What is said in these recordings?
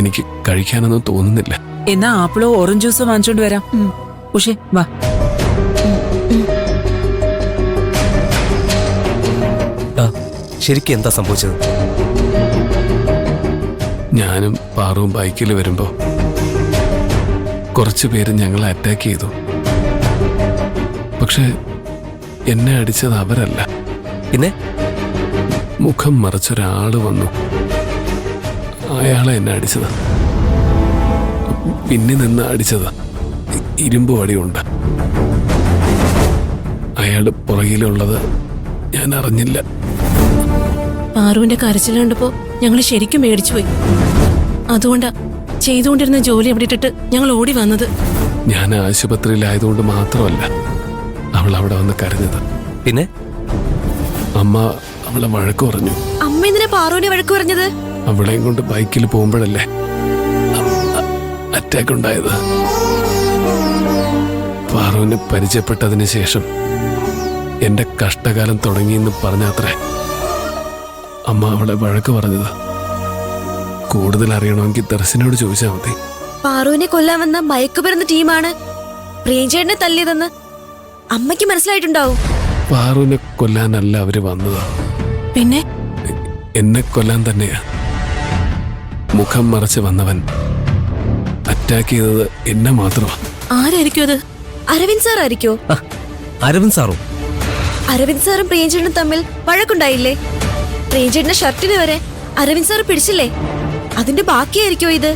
എനിക്ക് കഴിക്കാനൊന്നും തോന്നുന്നില്ല. എന്നാ ആപ്പിളോ ഓറഞ്ച് ജ്യൂസോ വാങ്ങിച്ചോണ്ട് വരാം. ഉഷേ വാ. ശരിക്കും എന്താ സംഭവിച്ചത്? ഞാനും പാറുവും ബൈക്കിൽ വരുമ്പോ കുറച്ചു പേര് ഞങ്ങളെ അറ്റാക്ക് ചെയ്തു. പക്ഷെ എന്നെ അടിച്ചത് അവരല്ല. പിന്നെ മുഖം മറച്ചൊരാള് വന്നു. അയാളെ എന്നെ അടിച്ചത്. പിന്നെ നിന്ന് അടിച്ചത് ഇരുമ്പ് വടിയുണ്ട്. അയാള് പുറകിലുള്ളത് ഞാൻ അറിഞ്ഞില്ല. പാറുവിന്റെ കരച്ചിൽ കണ്ടപ്പോ ഞങ്ങൾ ശരിക്കും മേടിച്ചുപോയി. അതുകൊണ്ടാ ചെയ്തുകൊണ്ടിരുന്ന ജോലി അവിടെ ഇട്ടിട്ട് ഞങ്ങൾ ഓടി വന്നത്. ഞാൻ ആശുപത്രിയിലായതുകൊണ്ട് മാത്രമല്ല അവൾ അവിടെ വന്ന് കരഞ്ഞത്. പിന്നെ അമ്മ അവളെ വഴക്ക് പറഞ്ഞു. അമ്മ എന്തിനാ പാറുവിനെ വഴക്ക് പറഞ്ഞത്? അവളെയും കൊണ്ട് ബൈക്കിൽ പോകുമ്പോഴല്ലേ അറ്റാക്ക് ഉണ്ടായത്. പാറുവിനെ പരിചയപ്പെട്ടതിന് ശേഷം എന്റെ കഷ്ടകാലം തുടങ്ങിയെന്ന് പറഞ്ഞാത്രേ അമ്മ അവളെ വഴക്ക് പറഞ്ഞത്. കൂടുതൽ അറിയണമെങ്കിൽ ദർശനോട് ചോദിച്ചാൽ മതി. പാറുവിനെ കൊല്ലാൻ വന്ന മയക്കുമരുന്ന് ടീമാണ് പ്രിയഞ്ചേട്ടനെ തല്ലിയതെന്ന് അമ്മയ്ക്ക് മനസ്സിലായിട്ടുണ്ടാവും. പാറുവിനെ കൊല്ലാനല്ല അവര് വന്നത്. പിന്നെ എന്നെ കൊല്ലാൻ തന്നെയാ. മുഖം മറച്ച് വന്നവൻ അറ്റാക്ക് ചെയ്തത് എന്നെ മാത്രമാ. ആരായിരിക്കും അത്? അരവിന്ദ് സാർ ആയിരിക്കോ? അരവിന്ദ് സാറോ? അരവിന്ദ് സാറും പ്രിയഞ്ചേട്ടനും തമ്മിൽ വഴക്കുണ്ടായില്ലേ? പ്രിയഞ്ചേട്ടന്റെ ഷർട്ടിന് വരെ അരവിന്ദ് സാർ പിടിച്ചില്ലേ? അതിന്റെ ബാക്കിയായിരിക്കോ ഇത്?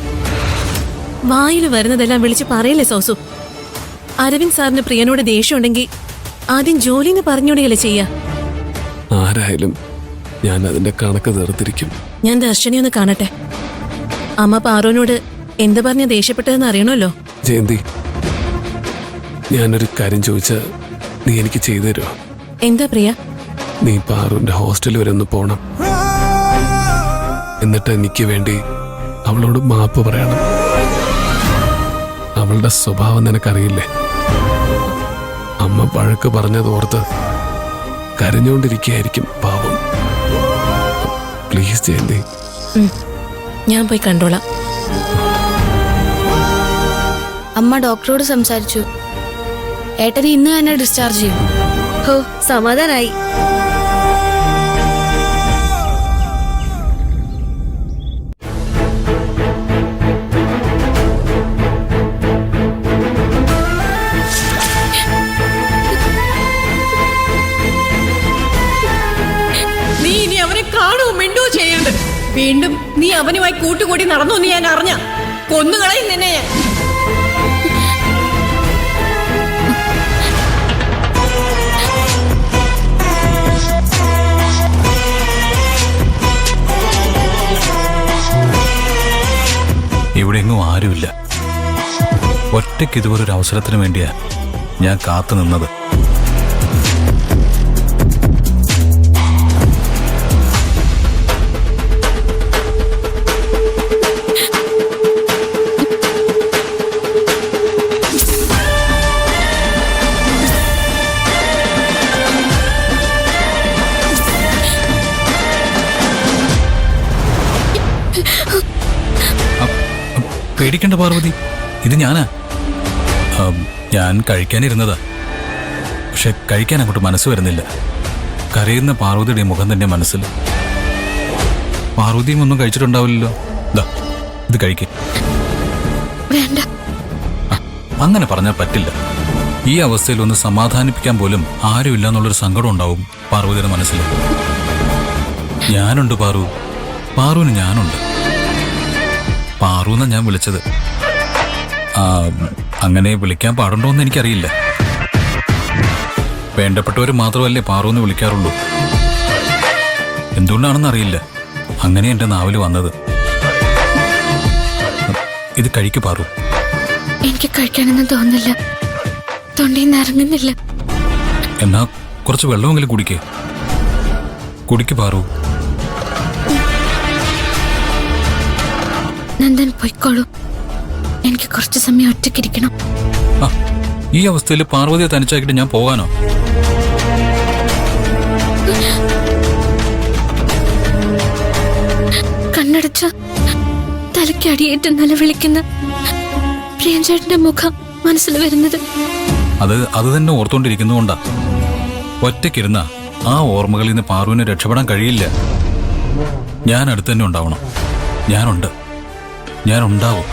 വായിൽ വരുന്നതെല്ലാം വിളിച്ച് പറയില്ലേ സോസു. അരവിന്ദ് സാറിന് പ്രിയനോട് ദേഷ്യം ഉണ്ടെങ്കിൽ ആദ്യം ജോലിന്ന് പറഞ്ഞോടെയല്ലേ ചെയ്യാ. ആരായാലും ഞാൻ അതിന്റെ കണക്ക് തീർത്തിരിക്കും. ഞാൻ ദർശനെ ഒന്ന് കാണട്ടെ. അമ്മ പാറുവിനോട് എന്ത് പറഞ്ഞ ദേഷ്യപ്പെട്ടതെന്ന് അറിയണമല്ലോ. ജയന്തി, ഞാനൊരു കാര്യം ചോദിച്ചാ നീ എനിക്ക് ചെയ്തു തരുമോ? എന്താ പ്രിയ? നീ പാറുവിന്റെ ഹോസ്റ്റൽ വരെ ഒന്ന് പോണം. എന്നിട്ട് എനിക്ക് വേണ്ടി അവളോട് മാപ്പ് പറയണം. അവളുടെ സ്വഭാവം നിനക്കറിയില്ലേ? അമ്മ വഴക്ക് പറഞ്ഞതോർത്ത് കരഞ്ഞുകൊണ്ടിരിക്കുകയായിരിക്കും പാവം. പ്ലീസ് ജയന്തി. ഞാൻ പോയി കണ്ടോളാം. അമ്മ ഡോക്ടറോട് സംസാരിച്ചു. ഏട്ടനെ ഇന്ന് തന്നെ ഡിസ്ചാർജ് ചെയ്യും. ഹോ, സമാധാനായി. നീ ഇനി അവനെ കാണുമോ മിണ്ടോ ചെയ്യണ്ട്. വീണ്ടും നീ അവനുമായി കൂട്ടുകൂടി നടന്നു എന്ന് ഞാൻ അറിഞ്ഞ കൊന്നുകളയും നിന്നെ ഞാൻ. ഇവിടെ എങ്ങും ആരുമില്ല. ഒറ്റയ്ക്ക് ഇതുപോലൊരു അവസരത്തിന് വേണ്ടിയാ ഞാൻ കാത്തു നിന്നത്. പേടിക്കണ്ട പാർവതി, ഇത് ഞാനാ. ഞാൻ കഴിക്കാനിരുന്നതാ. പക്ഷെ കഴിക്കാൻ അങ്ങോട്ട് മനസ്സ് വരുന്നില്ല. കരയുന്ന പാർവതിയുടെ മുഖം തന്നെ മനസ്സിൽ. പാർവതിയും ഒന്നും കഴിച്ചിട്ടുണ്ടാവില്ലല്ലോ. ഇത് കഴിക്കേ. വേണ്ട. അങ്ങനെ പറഞ്ഞാൽ പറ്റില്ല. ഈ അവസ്ഥയിൽ ഒന്ന് സമാധാനിപ്പിക്കാൻ പോലും ആരുമില്ല എന്നുള്ളൊരു സങ്കടം ഉണ്ടാവും പാർവതിയുടെ മനസ്സിൽ. ഞാനുണ്ട് പാറു, പാറുവിന് ഞാനുണ്ട്. പാറുന്ന ഞാൻ വിളിച്ചത്. അങ്ങനെ വിളിക്കാൻ പാടുണ്ടോ എന്ന് എനിക്കറിയില്ല. വേണ്ടപ്പെട്ടവർ മാത്രമല്ലേ പാറുന്ന് വിളിക്കാറുള്ളൂ. എന്തുകൊണ്ടാണെന്നറിയില്ല, അങ്ങനെ എന്റെ നാവിൽ വന്നത്. ഇത് കഴിക്കു പാറു. എനിക്ക് കഴിക്കാനൊന്നും തോന്നുന്നില്ല. തൊണ്ടയിൽ നിന്ന് ഇറങ്ങുന്നില്ല. എന്നാ കുറച്ച് വെള്ളമെങ്കിലും കുടിക്ക് പാറു. നന്ദൻ പോയിക്കോളൂ. എനിക്ക് കുറച്ച് സമയം ഒറ്റയ്ക്കിരിക്കണം. ഈ അവസ്ഥയിൽ പാർവതിയെ തനിച്ചാക്കിട്ട് ഞാൻ പോകാനോ? കണ്ണടച്ച തലയ്ക്കടിയേറ്റ് നിലവിളിക്കുന്ന പ്രിയൻചേട്ടന്റെ മുഖം മനസ്സിൽ വരുന്നത്. അത് തന്നെ ഓർത്തുകൊണ്ടിരിക്കുന്നതുകൊണ്ടാ. ഒറ്റയ്ക്കിരുന്ന ആ ഓർമ്മകളിൽ നിന്ന് പാറുവിന് രക്ഷപ്പെടാൻ കഴിയില്ല. ഞാൻ അടുത്ത് തന്നെ ഉണ്ടാവണം. ഞാനുണ്ടാവും.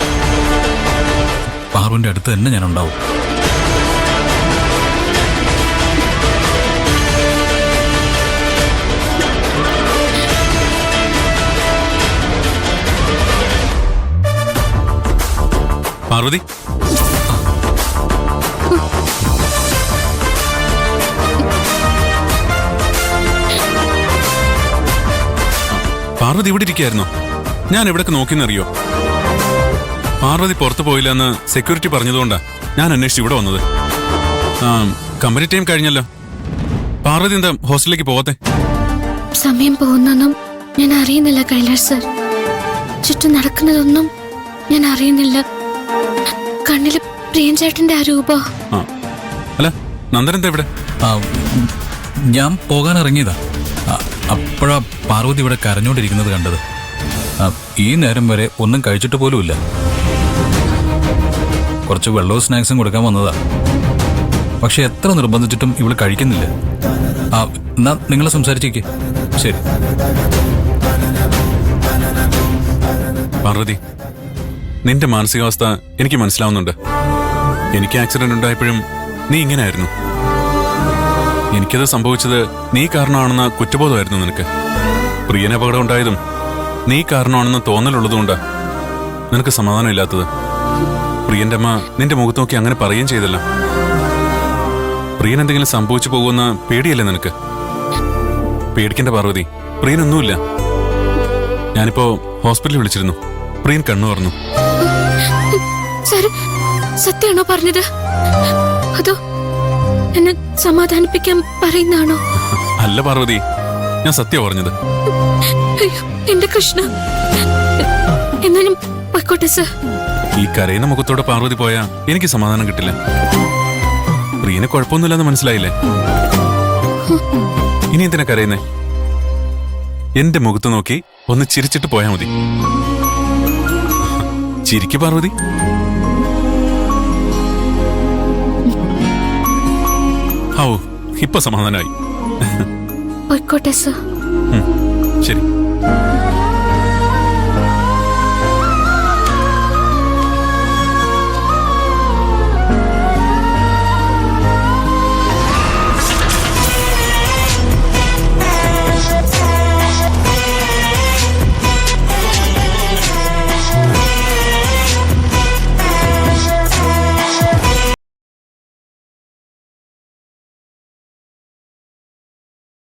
പാറുവിന്റെ അടുത്ത് തന്നെ ഞാനുണ്ടാവും. പാർവതി, പാർവതി ഇവിടെ ഇരിക്കായിരുന്നോ? ഞാൻ എവിടൊക്കെ നോക്കിയെന്നറിയോ? പാർവതി പുറത്തു പോയില്ലെന്ന് സെക്യൂരിറ്റി പറഞ്ഞതുകൊണ്ടാ ഞാൻ അന്വേഷിച്ച് ഇവിടെ വന്നത്. കമ്പനി ടൈം കഴിഞ്ഞല്ലോ. പാർവതി എന്താ ഹോസ്റ്റലിലേക്ക് പോവാത്തെ? സമയം പോകുന്നൊന്നും ഞാൻ അറിയുന്നില്ല കൈലാഷ് സർ. ചുറ്റും നടക്കുന്നതൊന്നും ഞാൻ അറിയുന്നില്ല. കണ്ണില് പ്രിയൻചേട്ടന്റെ ആ രൂപം. അല്ല, നന്ദനെന്താ ഇവിടെ? ഞാൻ പോകാൻ ഇറങ്ങിയതാ. അപ്പോഴാ പാർവതി ഇവിടെ കരഞ്ഞോണ്ടിരിക്കുന്നത് കണ്ടത്. ഈ നേരം വരെ ഒന്നും കഴിച്ചിട്ട് പോലുമില്ല. കുറച്ച് വെള്ളവും സ്നാക്സും കൊടുക്കാൻ വന്നതാ. പക്ഷെ എത്ര നിർബന്ധിച്ചിട്ടും ഇവള് കഴിക്കുന്നില്ല. എന്നാ നിങ്ങൾ സംസാരിച്ചേക്ക്. ശരി. പാർവതി, നിന്റെ മാനസികാവസ്ഥ എനിക്ക് മനസ്സിലാവുന്നുണ്ട്. എനിക്ക് ആക്സിഡന്റ് ഉണ്ടായപ്പോഴും നീ ഇങ്ങനെയായിരുന്നു. എനിക്കത് സംഭവിച്ചത് നീ കാരണമാണെന്ന കുറ്റബോധമായിരുന്നു നിനക്ക്. പ്രിയന് അപകടം ഉണ്ടായതും നീ കാരണമാണെന്ന് തോന്നലുള്ളതുകൊണ്ടാ നിനക്ക് സമാധാനമില്ലാത്തത്. പ്രിയന്റെ അമ്മ നിന്റെ മുഖത്ത് നോക്കി അങ്ങനെ പറയുകയും ചെയ്തല്ലോ. പ്രിയൻ എന്തെങ്കിലും സംഭവിച്ചു പോകുമെന്ന് പേടിയല്ലേ നിനക്ക്? പേടിക്കേണ്ട പാർവതി, പ്രിയനൊന്നുമില്ല. ഞാനിപ്പോ ഹോസ്പിറ്റലിൽ വിളിച്ചിരുന്നു. പ്രിയൻ കണ്ണു പറഞ്ഞു. സർ, സത്യാണോ പറഞ്ഞത്? അതോ എന്നെ സമാധാനിപ്പിക്കാൻ പറയുന്നതാണോ? അല്ല പാർവതി, ഞാൻ സത്യം പറഞ്ഞത്. എന്റെ കൃഷ്ണ, എന്നാലും പൊയ്ക്കോട്ടെ സർ. ഈ കരയുന്ന മുഖത്തോടെ പാർവതി പോയാ എനിക്ക് സമാധാനം കിട്ടില്ല. പ്രിയന് കുഴപ്പമൊന്നുമില്ലെന്ന് മനസ്സിലായില്ലേ? ഇനി എന്തിനാ കരയുന്നേ? എന്റെ മുഖത്ത് നോക്കി ഒന്ന് ചിരിച്ചിട്ട് പോയാ മതി. ചിരിക്ക് പാർവതി. ഔ, ഇപ്പൊ സമാധാനമായി. പൊയ്ക്കോട്ടെ സർ. ശരി.